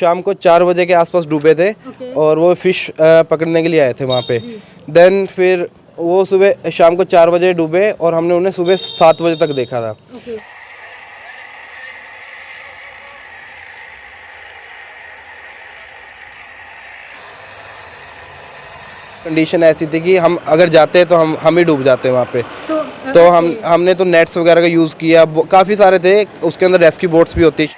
शाम को 4 बजे के आसपास डूबे थे और वो फिश पकड़ने के लिए आए थे वहाँ पे। देन फिर वो सुबह शाम को 4 बजे डूबे और हमने उन्हें सुबह 7 बजे तक देखा था। कंडीशन ऐसी थी कि हम अगर जाते तो हम ही डूब जाते वहाँ पे। तो हमने तो नेट्स वगैरह का यूज़ किया, काफ़ी सारे थे, उसके अंदर रेस्क्यू बोट्स भी होती।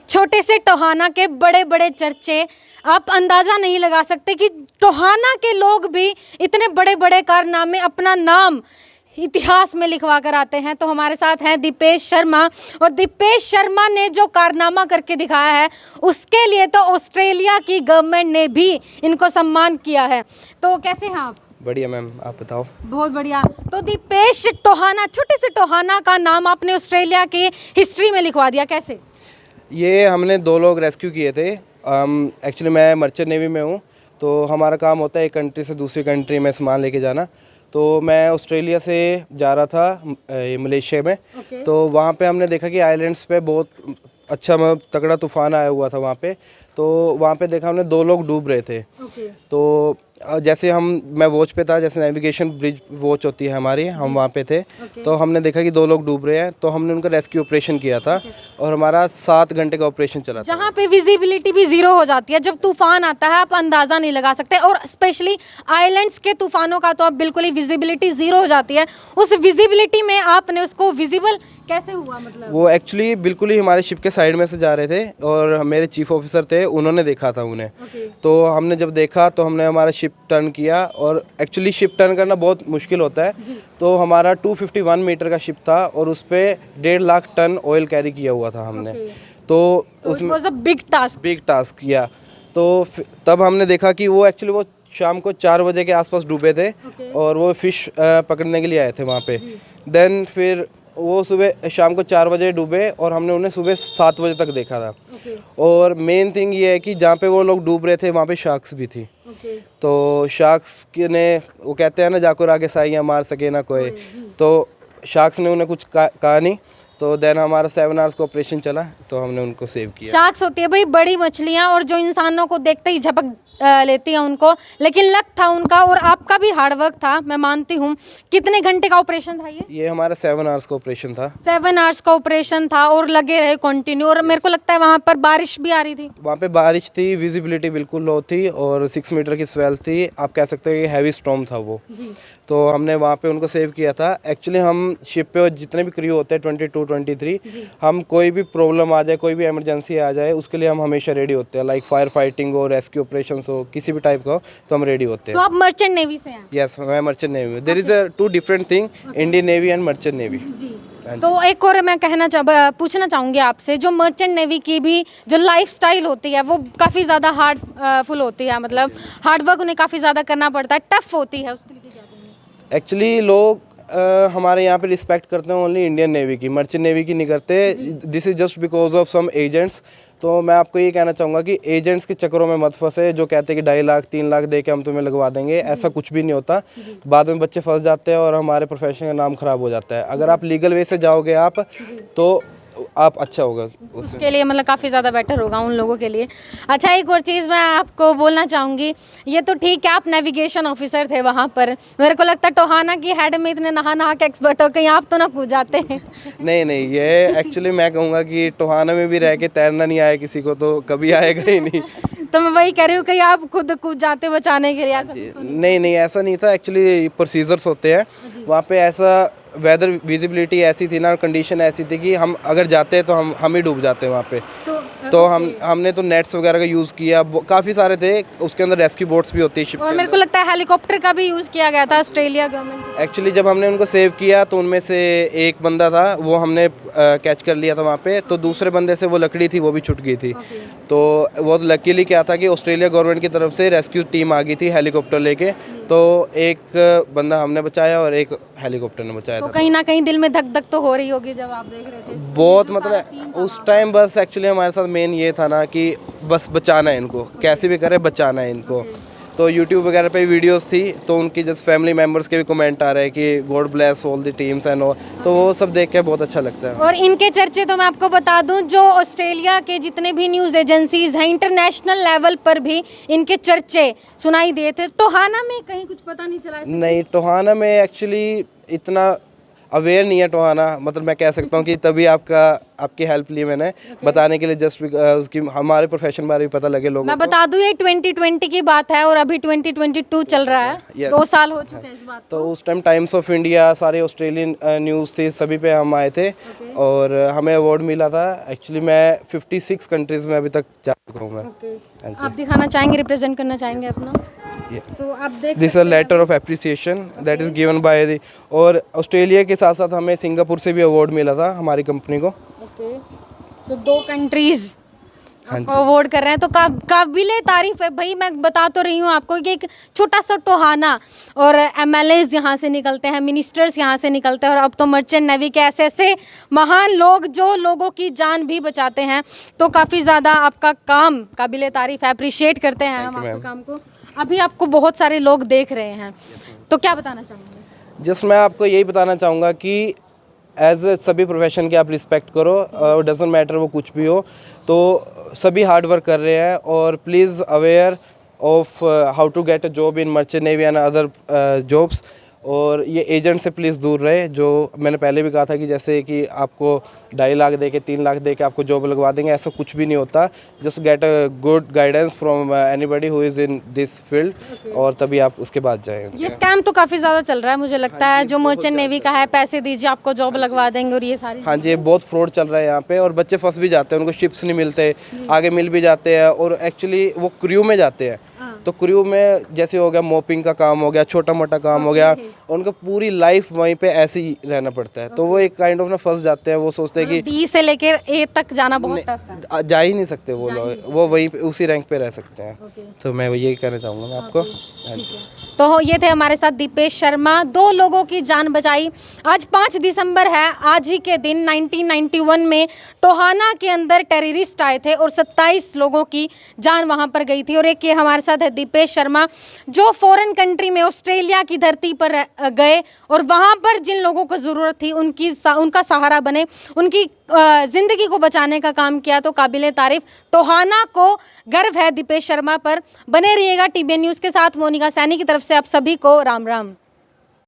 छोटे से टोहाना के बड़े बड़े चर्चे, आप अंदाज़ा नहीं लगा सकते कि टोहाना के लोग भी इतने बड़े बड़े कारनामे, अपना नाम इतिहास में लिखवा कर आते हैं। तो हमारे साथ हैं दीपेश शर्मा, और दीपेश शर्मा ने जो कारनामा करके दिखाया है उसके लिए तो ऑस्ट्रेलिया की गवर्नमेंट ने भी इनको सम्मान किया है। तो कैसे हैं आप? बढ़िया मैम, आप बताओ। बहुत बढ़िया। तो दीपेश टोहाना, छोटे से टोहाना का नाम आपने ऑस्ट्रेलिया की हिस्ट्री में लिखवा दिया, कैसे? ये हमने 2 लोग रेस्क्यू किए थे। एक्चुअली मैं मर्चेंट नेवी में हूँ, तो हमारा काम होता है एक कंट्री से दूसरी कंट्री में सामान लेके जाना। तो मैं ऑस्ट्रेलिया से जा रहा था मलेशिया में। तो वहाँ पे हमने देखा कि आइलैंड्स पे बहुत अच्छा तगड़ा तूफान आया हुआ था वहाँ पे। तो वहाँ पे देखा हमने 2 लोग डूब रहे थे। तो जैसे मैं वॉच पे था, जैसे नेविगेशन ब्रिज वॉच होती है हमारी, हम वहाँ पे थे। तो हमने देखा कि 2 लोग डूब रहे हैं, तो हमने उनका रेस्क्यू ऑपरेशन किया था और हमारा 7 घंटे का ऑपरेशन चला था। जहाँ पे विजिबिलिटी भी जीरो हो जाती है, जब तूफान आता है आप अंदाज़ा नहीं लगा सकते, और स्पेशली आइलैंड्स के तूफानों का तो अब बिल्कुल ही विजिबिलिटी जीरो हो जाती है। उस विजिबिलिटी में आपने उसको विजिबल कैसे हुआ? मतलब वो एक्चुअली बिल्कुल ही हमारे शिप के साइड में से जा रहे थे और मेरे चीफ ऑफिसर थे, उन्होंने देखा था उन्हें। तो हमने जब देखा तो हमने हमारा शिप टर्न किया, और एक्चुअली शिप टर्न करना बहुत मुश्किल होता है। तो हमारा 251 मीटर का शिप था और उस पे 1.5 लाख टन ऑयल कैरी किया हुआ था हमने। तो उसमें बिग टास्क किया। तो तब हमने देखा कि वो एक्चुअली वो शाम को 4 बजे के आसपास डूबे थे और वो फिश पकड़ने के लिए आए थे वहाँ पे। देन फिर वो सुबह शाम को 4 बजे डूबे और हमने उन्हें सुबह 7 बजे तक देखा था। और मेन थिंग ये है कि जहाँ पे वो लोग डूब रहे थे वहाँ पे शार्क्स भी थी। तो शार्क्स ने, वो कहते हैं ना, जाकर आगे साइयाँ मार सके ना कोई, तो शार्क्स ने उन्हें कुछ कहा नहीं। तो देन हमारा 7 आवर्स का ऑपरेशन चला, तो हमने उनको सेव किया। शार्क्स होती है भाई बड़ी मछलियाँ, और जो इंसानों को देखते ही झपक लेती है उनको, लेकिन लक था उनका और आपका भी हार्ड वर्क था, मैं मानती हूँ। कितने घंटे का ऑपरेशन था ये? हमारा 7 आवर्स का ऑपरेशन था। 7 आवर्स का ऑपरेशन था और लगे रहे कंटिन्यू। और मेरे को लगता है वहाँ पर बारिश भी आ रही थी। वहाँ पे बारिश थी, विजिबिलिटी बिल्कुल लो थी और 6 मीटर की स्वेल थी। आप कह सकते हैं कि हैवी स्टॉर्म था वो। तो हमने वहाँ पे उनको सेव किया था। एक्चुअली हम शिप पे जितने भी क्रू होते हैं 22, 23, हम कोई भी प्रॉब्लम आ जाए, कोई भी इमरजेंसी आ जाए, उसके लिए हम हमेशा रेडी होते हैं। लाइक फायर फाइटिंग हो, रेस्क्यू ऑपरेशंस हो, किसी भी टाइप का हो, तो हम रेडी होते हैं। तो आप मर्चेंट नेवी से हैं? यस, मैं मर्चेंट नेवी में। There is a 2 different thing, Indian navy and merchant navy. तो एक और मैं पूछना चाहूँगी आपसे, जो मर्चेंट नेवी की भी जो लाइफस्टाइल होती है वो काफ़ी ज़्यादा हार्डफुल होती है, मतलब हार्ड वर्क उन्हें काफ़ी ज़्यादा करना पड़ता है, टफ होती है, उसके लिए क्या कहेंगे? एक्चुअली लोग हमारे यहाँ पे रिस्पेक्ट करते हैं ओनली इंडियन नेवी की, मर्चेंट नेवी की नहीं करते। This is just because of some agents. तो मैं आपको ये कहना चाहूँगा कि एजेंट्स के चक्करों में मत फंसे, जो कहते हैं कि 2.5 लाख 3 लाख दे के हम तुम्हें लगवा देंगे। ऐसा कुछ भी नहीं होता। बाद में बच्चे फंस जाते हैं और हमारे प्रोफेशन का नाम खराब हो जाता है। अगर आप लीगल वे से जाओगे आप, तो आप अच्छा होगा उसके लिए, मतलब काफ़ी ज़्यादा बेटर होगा उन लोगों के लिए। अच्छा, एक और चीज़ मैं आपको बोलना चाहूँगी, ये तो ठीक है आप नेविगेशन ऑफिसर थे वहाँ पर, मेरे को लगता है टोहाना की हेड में इतने नहा के एक्सपर्ट हो, कहीं आप तो ना कूद जाते हैं? नहीं, ये एक्चुअली मैं कहूँगा कि टोहाना में भी रह के तैरना नहीं आया किसी को, तो कभी आएगा ही नहीं। तो मैं वही कह रही हूँ, कहीं आप खुद कूद जाते बचाने के लिए? ऐसा नहीं, ऐसा नहीं था। एक्चुअली प्रोसीजर्स होते हैं वहाँ पे। ऐसा वेदर विजिबिलिटी ऐसी थी ना, कंडीशन ऐसी थी कि हम अगर जाते तो हम ही डूब जाते वहाँ पे। तो हमने तो नेट्स वगैरह का यूज़ किया, काफ़ी सारे थे, उसके अंदर रेस्क्यू बोट्स भी होती है शिप। और मेरे को लगता है हेलीकॉप्टर का भी यूज़ किया गया था ऑस्ट्रेलिया गवर्नमेंट। एक्चुअली जब हमने उनको सेव किया तो उनमें से एक बंदा था, वो हमने कैच कर लिया था वहाँ पे। तो दूसरे बंदे से वो लकड़ी थी, वो भी छूट गई थी। तो वो लकीली क्या था कि ऑस्ट्रेलिया गवर्नमेंट की तरफ से रेस्क्यू टीम आ गई थी हेलीकॉप्टर लेके, तो एक बंदा हमने बचाया और एक हेलीकॉप्टर ने बचाया तो था। कहीं ना कहीं दिल में धक धक तो हो रही होगी जब आप देख रहे थे बहुत मतलब उस टाइम बस एक्चुअली हमारे साथ मेन ये था ना कि बस बचाना है इनको, कैसे भी करे बचाना है इनको। तो यूट्यूब वगैरह पे वीडियोस थी, तो उनकी जैसे फैमिली मेम्बर्स के भी कमेंट आ रहे हैं कि God bless all the teams and all, तो वो सब देख के बहुत अच्छा लगता है। और इनके चर्चे तो मैं आपको बता दूं, जो ऑस्ट्रेलिया के जितने भी न्यूज़ एजेंसीज हैं इंटरनेशनल लेवल पर भी इनके चर्चे सुनाई दिए थे। टोहाना में कहीं कुछ पता नहीं चला? नहीं, टोहाना में एक्चुअली इतना अवेयर नहीं है टोहाना, मतलब मैं कह सकता हूँ कि तभी आपकी हेल्प ली मैंने बताने के लिए, जस्ट उसकी हमारे प्रोफेशन बारे में पता लगे लोगों मैं को। बता दूं ये 2020 की बात है और अभी 2022 चल रहा है। Yes. 2 साल हो चुके हैं इस बात तो उस टाइम टाइम्स ऑफ इंडिया, सारे ऑस्ट्रेलियन न्यूज़ थी, सभी पे हम आए थे और हमें अवार्ड मिला था। एक्चुअली मैं 56 कंट्रीज़ में अभी तक जा चुका हूँ मैं। हाँ जी। आप दिखाना चाहेंगे, रिप्रेजेंट करना चाहेंगे अपना? Yeah. तो आप देख this a letter of appreciation that is given by the, और ऑस्ट्रेलिया के साथ साथ हमें सिंगापुर से भी अवार्ड मिला था हमारी कंपनी को। ओके, सो 2 कंट्रीज हाँ जी। अवार्ड कर रहे हैं, तो काबिले तारीफ है भाई। मैं बता तो रही हूँ आपको कि एक छोटा सा टोहाना और एमएलएज यहाँ से निकलते हैं, मिनिस्टर्स यहाँ से निकलते हैं, और अब तो मर्चेंट नेवी के ऐसे ऐसे महान लोग जो लोगों की जान भी बचाते हैं। तो काफ़ी ज़्यादा आपका काम काबिले तारीफ है, अप्रिशिएट करते हैं हम आपके काम को। अभी आपको बहुत सारे लोग देख रहे हैं, तो क्या बताना चाहेंगे? जस्ट मैं आपको यही बताना चाहूँगा कि एज सभी प्रोफेशन की आप रिस्पेक्ट करो, डजेंट मैटर वो कुछ भी हो, तो सभी हार्ड वर्क कर रहे हैं। और please aware of how to get a job in merchant navy and other jobs. और ये एजेंट से प्लीज़ दूर रहे, जो मैंने पहले भी कहा था कि जैसे कि आपको 2.5 लाख दे के 3 लाख दे के आपको जॉब लगवा देंगे, ऐसा कुछ भी नहीं होता। Just get a good guidance from anybody who is in this field, और तभी आप उसके बाद जाएंगे। ये स्कैम तो काफ़ी ज़्यादा चल रहा है मुझे लगता है, जो मर्चेंट नेवी का है, पैसे दीजिए आपको जॉब लगवा देंगे, और ये सारी। हाँ जी, ये बहुत फ्रॉड चल रहा है यहाँ पे, और बच्चे फंस भी जाते हैं, उनको शिप्स नहीं मिलते, आगे मिल भी जाते हैं, और एक्चुअली वो क्रू में जाते हैं। तो क्रू में जैसे हो गया मोपिंग का काम हो गया, छोटा मोटा काम हो गया, उनको पूरी लाइफ वहीं पे ऐसे ही रहना पड़ता है। तो वो एक काइंड ऑफ ना फंस जाते हैं, वो सोचते हैं कि डी से लेकर ए तक जाना बहुत टफ है। जा ही नहीं सकते वो लोग, वो वहीं पे उसी रैंक पे रह सकते हैं। तो मैं यही कहना चाहूँगा मैं आपको। हाँ जी। तो ये थे हमारे साथ दीपेश शर्मा, 2 लोगों की जान बचाई। आज 5 दिसंबर है, आज ही के दिन 1991 में टोहाना के अंदर टेररिस्ट आए थे और 27 लोगों की जान वहां पर गई थी। और एक ये हमारे साथ है दीपेश शर्मा, जो फॉरेन कंट्री में ऑस्ट्रेलिया की धरती पर गए और वहां पर जिन लोगों को ज़रूरत थी उनका सहारा बने, उनकी ज़िंदगी को बचाने का काम किया। तो काबिले तारीफ, टोहाना को गर्व है दीपेश शर्मा पर। बने रहिएगा TBN न्यूज़ के साथ। मोनिका सैनी की तरफ से आप सभी को राम राम।